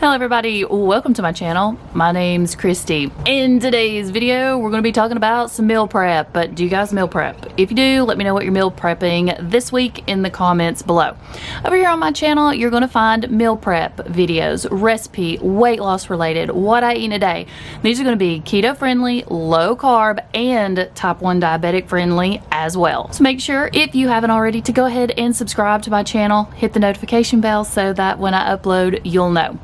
Hello everybody, welcome to my channel. My name's Kristi. In today's video, we're going to be talking about some meal prep. But do you guys meal prep? If you do, let me know what you're meal prepping this week in the comments below. Over here on my channel, you're going to find meal prep videos, recipe, weight loss related, what I eat in a day. These are going to be keto friendly, low carb, and type 1 diabetic friendly as well. So make sure, if you haven't already, to go ahead and subscribe to my channel, hit the notification bell so that when I upload, you'll know.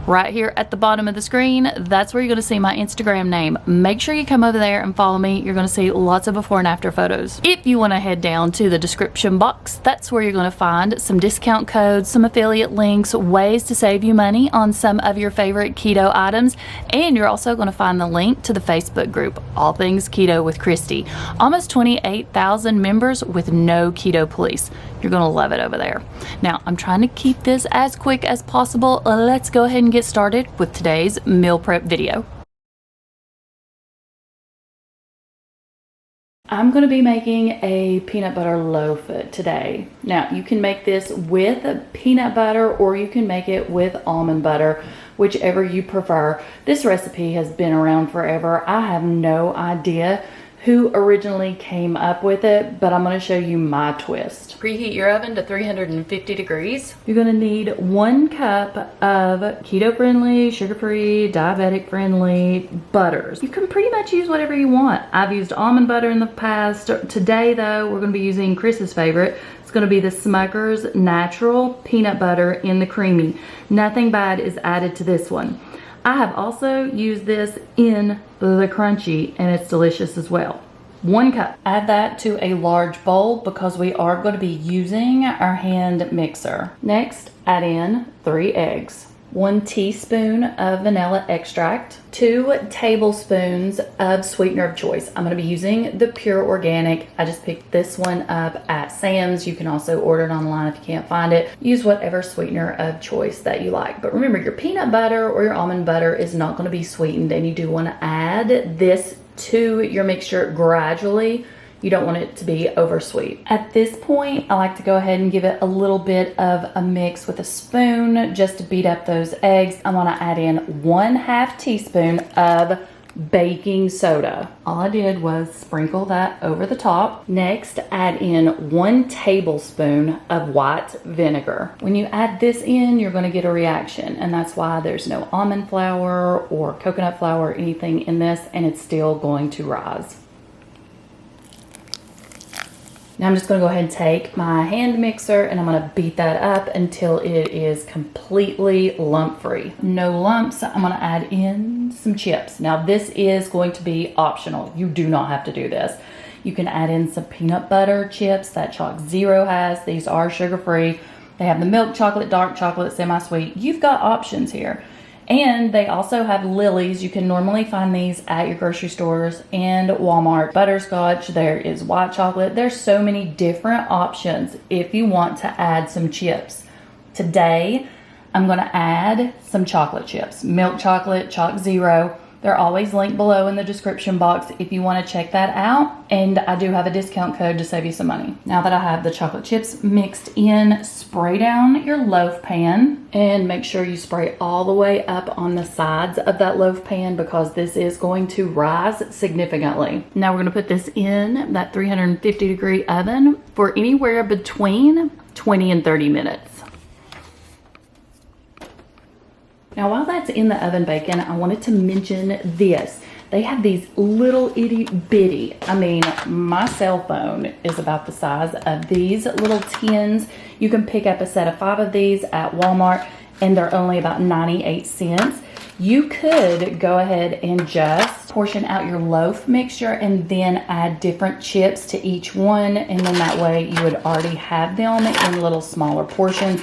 Right here at the bottom of the screen, that's where you're going to see my Instagram name. Make sure you come over there and follow me. You're going to see lots of before and after photos. If you want to head down to the description box, that's where you're going to find some discount codes, some affiliate links, ways to save you money on some of your favorite keto items. And you're also going to find the link to the Facebook group, All Things Keto with Kristi. Almost 28,000 members with no keto police. You're going to love it over there. Now, I'm trying to keep this as quick as possible. Let's go ahead and get started with today's meal prep video. I'm going to be making a peanut butter loaf today. Now, you can make this with peanut butter or you can make it with almond butter, whichever you prefer. This recipe has been around forever. I have no idea who originally came up with it, but I'm going to show you my twist. Preheat your oven to 350 degrees. You're going to need 1 cup of keto-friendly, sugar-free, diabetic-friendly butters. You can pretty much use whatever you want. I've used almond butter in the past. Today, though, we're going to be using Chris's favorite. It's going to be the Smucker's Natural Peanut Butter in the Creamy. Nothing bad is added to this one. I have also used this in the Crunchy and it's delicious as well. 1 cup. Add that to a large bowl because we are going to be using our hand mixer. Next, add in 3 eggs. 1 teaspoon of vanilla extract, 2 tablespoons of sweetener of choice. I'm going to be using the Pure Organic. I just picked this one up at Sam's. You can also order it online if you can't find it. Use whatever sweetener of choice that you like. But remember, your peanut butter or your almond butter is not going to be sweetened, and you do want to add this to your mixture gradually. You don't want it to be oversweet. At this point, I like to go ahead and give it a little bit of a mix with a spoon just to beat up those eggs. I'm gonna add in 1/2 teaspoon of baking soda. All I did was sprinkle that over the top. Next, add in 1 tablespoon of white vinegar. When you add this in, you're gonna get a reaction, and that's why there's no almond flour or coconut flour or anything in this, and it's still going to rise. Now I'm just going to go ahead and take my hand mixer and I'm going to beat that up until it is completely lump-free. No lumps. I'm going to add in some chips. Now this is going to be optional. You do not have to do this. You can add in some peanut butter chips that Chalk Zero has. These are sugar-free. They have the milk chocolate, dark chocolate, semi-sweet. You've got options here. And they also have Lily's. You can normally find these at your grocery stores and Walmart. Butterscotch, there is white chocolate. There's so many different options if you want to add some chips. Today, I'm going to add some chocolate chips. Milk chocolate, Chalk Zero. They're always linked below in the description box if you want to check that out. And I do have a discount code to save you some money. Now that I have the chocolate chips mixed in, spray down your loaf pan and make sure you spray all the way up on the sides of that loaf pan because this is going to rise significantly. Now we're going to put this in that 350 degree oven for anywhere between 20 and 30 minutes. Now while that's in the oven baking, I wanted to mention this. They have these little itty bitty, I mean, my cell phone is about the size of these little tins. You can pick up a set of 5 of these at Walmart and they're only about 98 cents. You could go ahead and just portion out your loaf mixture and then add different chips to each one, and then that way you would already have them in little smaller portions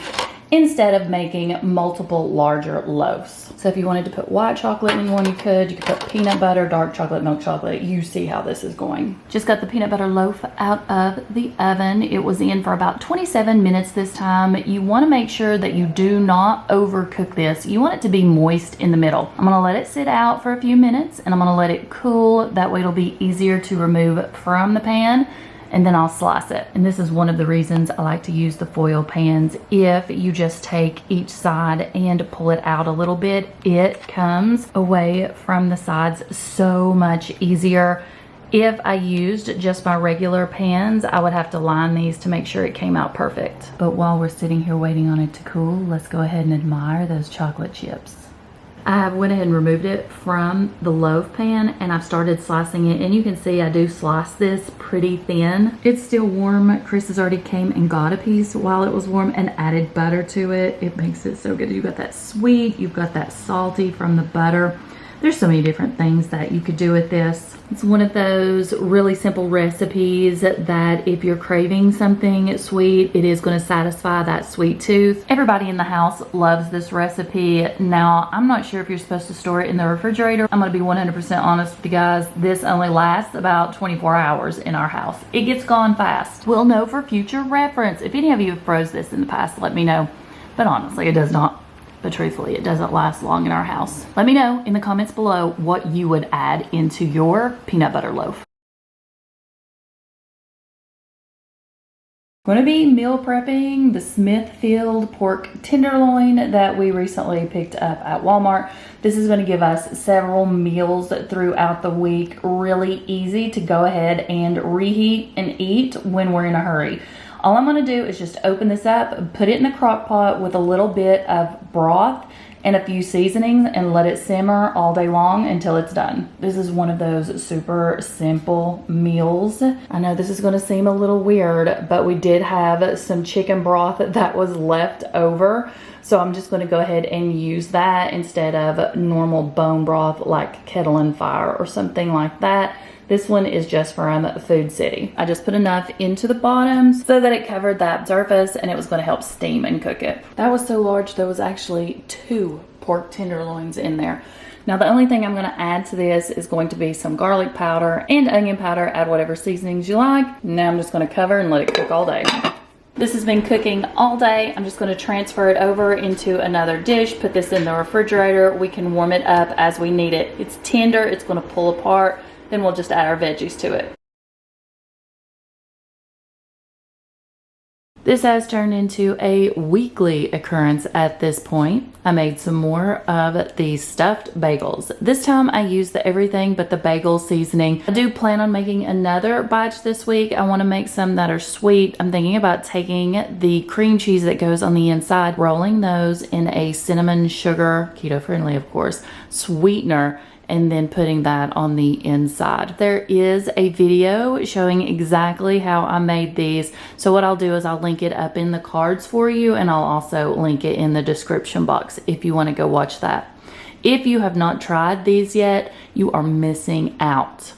instead of making multiple larger loaves. So if you wanted to put white chocolate in one, you could put peanut butter, dark chocolate, milk chocolate. You see how this is going. Just got the peanut butter loaf out of the oven. It was in for about 27 minutes this time. You want to make sure that you do not overcook this. You want it to be moist in the middle. I'm gonna let it sit out for a few minutes and I'm gonna let it cool. That way it'll be easier to remove from the pan. and then I'll slice it. And this is one of the reasons I like to use the foil pans. If you just take each side and pull it out a little bit, it comes away from the sides so much easier. If I used just my regular pans, I would have to line these to make sure it came out perfect. But while we're sitting here waiting on it to cool, let's go ahead and admire those chocolate chips. I went ahead and removed it from the loaf pan, and I've started slicing it, and you can see I do slice this pretty thin. It's still warm. Chris has already came and got a piece while it was warm and added butter to it. It makes it so good. You've got that sweet, you've got that salty from the butter. There's so many different things that you could do with this. It's one of those really simple recipes that if you're craving something sweet, it is going to satisfy that sweet tooth. Everybody in the house loves this recipe. Now, I'm not sure if you're supposed to store it in the refrigerator. I'm going to be 100% honest with you guys. This only lasts about 24 hours in our house. It gets gone fast. We'll know for future reference. If any of you have froze this in the past, let me know. But honestly, it does not. But truthfully, it doesn't last long in our house. Let me know in the comments below what you would add into your peanut butter loaf. I'm going to be meal prepping the Smithfield pork tenderloin that we recently picked up at Walmart. This is going to give us several meals throughout the week. Really easy to go ahead and reheat and eat when we're in a hurry. All I'm going to do is just open this up, put it in the crock pot with a little bit of broth and a few seasonings, and let it simmer all day long until it's done. This is one of those super simple meals. I know this is going to seem a little weird, but we did have some chicken broth that was left over. So I'm just going to go ahead and use that instead of normal bone broth like Kettle and Fire or something like that. This one is just from Food City. I just put enough into the bottom so that it covered that surface, and it was going to help steam and cook it. That was so large, there was actually 2 pork tenderloins in there. Now the only thing I'm going to add to this is going to be some garlic powder and onion powder. Add whatever seasonings you like. Now I'm just going to cover and let it cook all day. This has been cooking all day. I'm just going to transfer it over into another dish, put this in the refrigerator. We can warm it up as we need it. It's tender, it's going to pull apart. Then we'll just add our veggies to it. This has turned into a weekly occurrence at this point. I made some more of these stuffed bagels. This time I used the everything but the bagel seasoning. I do plan on making another batch this week. I want to make some that are sweet. I'm thinking about taking the cream cheese that goes on the inside, rolling those in a cinnamon sugar, keto friendly of course, sweetener, and then putting that on the inside. There is a video showing exactly how I made these. So what I'll do is I'll link it up in the cards for you, and I'll also link it in the description box if you want to go watch that. If you have not tried these yet, you are missing out.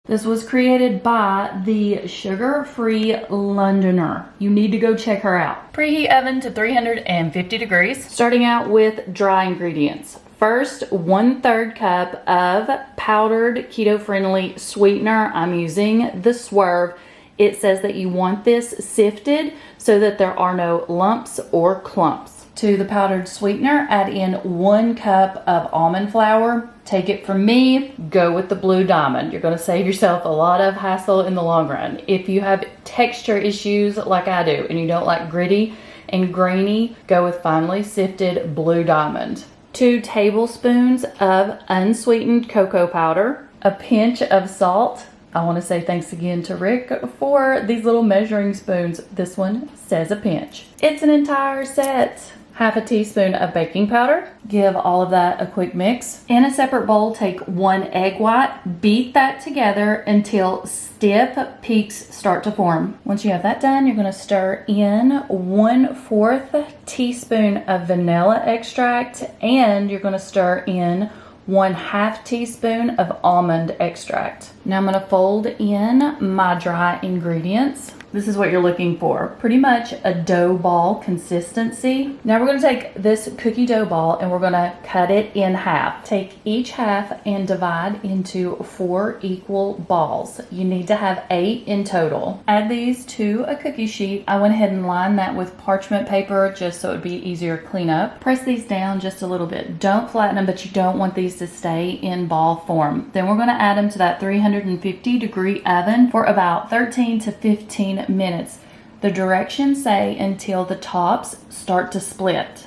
This was created by the Sugar-Free Londoner. You need to go check her out. Preheat oven to 350 degrees. Starting out with dry ingredients. First, 1/3 cup of powdered keto-friendly sweetener. I'm using the Swerve. It says that you want this sifted so that there are no lumps or clumps. To the powdered sweetener, add in 1 cup of almond flour. Take it from me, go with the Blue Diamond. You're going to save yourself a lot of hassle in the long run. If you have texture issues like I do and you don't like gritty and grainy, go with finely sifted Blue Diamond. 2 tablespoons of unsweetened cocoa powder, a pinch of salt. I want to say thanks again to Rick for these little measuring spoons. This one says a pinch. It's an entire set. 1/2 teaspoon of baking powder. Give all of that a quick mix. In a separate bowl, take 1 egg white. Beat that together until stiff peaks start to form. Once you have that done, you're going to stir in 1/4 teaspoon of vanilla extract, and you're going to stir in 1/2 teaspoon of almond extract. Now I'm going to fold in my dry ingredients. This is what you're looking for. Pretty much a dough ball consistency. Now we're gonna take this cookie dough ball and we're gonna cut it in half. Take each half and divide into 4 equal balls. You need to have 8 in total. Add these to a cookie sheet. I went ahead and lined that with parchment paper just so it would be easier to clean up. Press these down just a little bit. Don't flatten them, but you don't want these to stay in ball form. Then we're gonna add them to that 350-degree oven for about 13 to 15 minutes. The directions say until the tops start to split.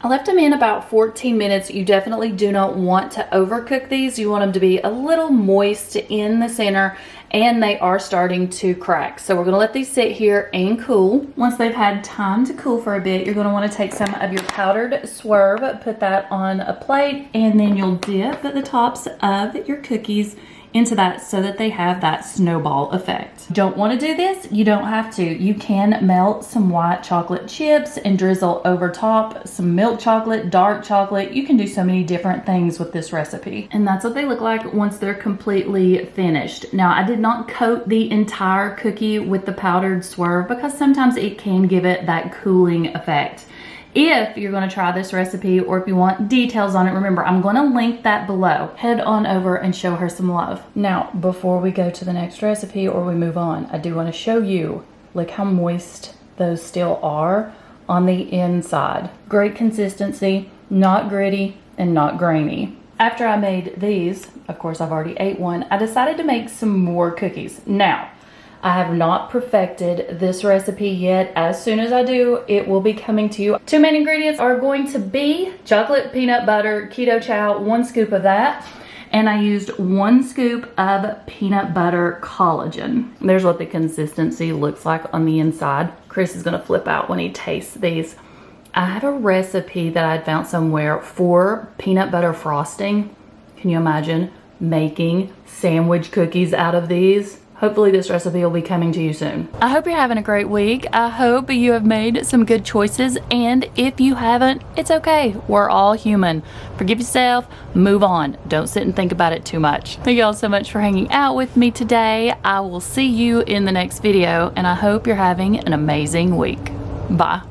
I left them in about 14 minutes. You definitely do not want to overcook these. You want them to be a little moist in the center, and they are starting to crack. So we're gonna let these sit here and cool. Once they've had time to cool for a bit, you're gonna wanna take some of your powdered Swerve, put that on a plate, and then you'll dip the tops of your cookies into that so that they have that snowball effect. Don't want to do this? You don't have to. You can melt some white chocolate chips and drizzle over top some milk chocolate, dark chocolate. You can do so many different things with this recipe. And that's what they look like once they're completely finished. Now, I did not coat the entire cookie with the powdered Swerve because sometimes it can give it that cooling effect. If you're going to try this recipe or if you want details on it, remember, I'm going to link that below. Head on over and show her some love. Now, before we go to the next recipe or we move on, I do want to show you, look how moist those still are on the inside. Great consistency, not gritty and not grainy. After I made these, of course, I've already ate one, I decided to make some more cookies. Now, I have not perfected this recipe yet. As soon as I do, it will be coming to you. 2 main ingredients are going to be chocolate peanut butter, keto chow, 1 scoop of that. And I used 1 scoop of peanut butter collagen. There's what the consistency looks like on the inside. Chris is gonna flip out when he tastes these. I have a recipe that I found somewhere for peanut butter frosting. Can you imagine making sandwich cookies out of these? Hopefully this recipe will be coming to you soon. I hope you're having a great week. I hope you have made some good choices, and if you haven't, it's okay. We're all human. Forgive yourself, move on. Don't sit and think about it too much. Thank you all so much for hanging out with me today. I will see you in the next video, and I hope you're having an amazing week. Bye.